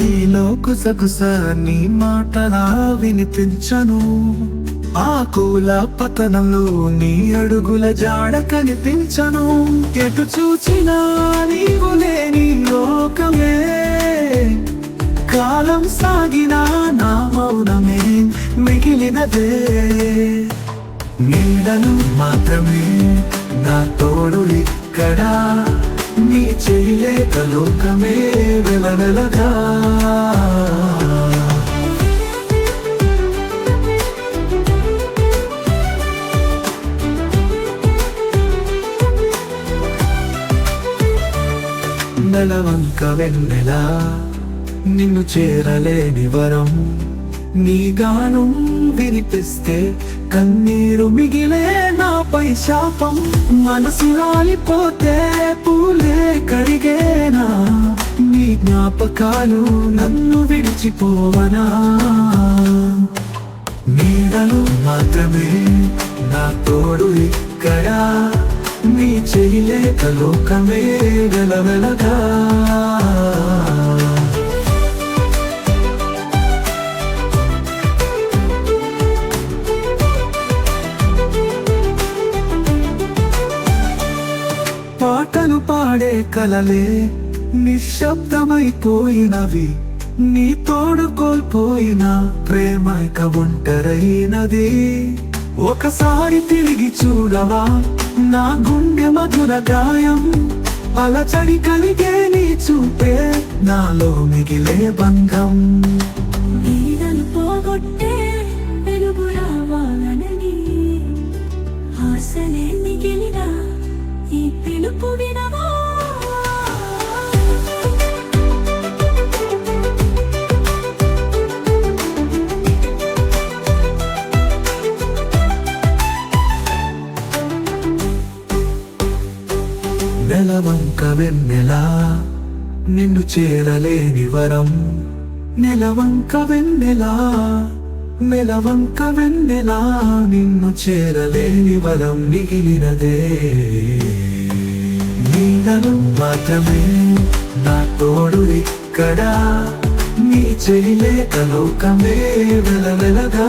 గాలిలో గుసగుస నీ మాటలా వినిపించను. ఆకుల పతనంలో నీ అడుగుల జాడ కనిపించను. ఎటు చూచినా నీవు లేని లోకమే, కాలం సాగినా నా మౌనమే మిగిలినదే. నీడను మాత్రమే నా తోడు ఇక్కడ, నీ చేయలేక లోకమే వెలవెలగా. నెలవంక వెన్నెలా నిన్ను చేరలేని వరం, నీ గానం వినిపిస్తే కన్నీరు మిగిలే నాపై శాపం. మనసు రాలిపోతే పూలే కడిగేనా, నీ జ్ఞాపకాలు నన్ను విడిచిపోవనా. నీడలు మాత్రమే నా తోడు ఇక్కడ, నీ చేయలేక లోకమే వెలవెలగా. పాటలు పాడే కలలే నిశ్శబ్దమైపోయినవి, నీ తోడు కోల్పోయిన ప్రేమ ఇక ఒంటరైనది. ఒకసారి తిరిగి చూడవా నా గుండె మధుర గాయం, అలచడి కలిగే నీ చూపే నాలో మిగిలే బంధం. నీడను పోగొట్టే వెలుగు రావాలనని ఆశలే మిగిలిన ఈ పిలుపు వినవా. నెలవంక వెన్నెలా నిన్ను చేరలేని వరం, నెలవంక వెన్నెలా నెలవంక వెన్నెలా నిన్ను చేరలేని వరం మిగిలినదే. నీడలు మాత్రమే నా తోడు ఇక్కడ, నీ చేయలేక లోకమే వెలవెలగా.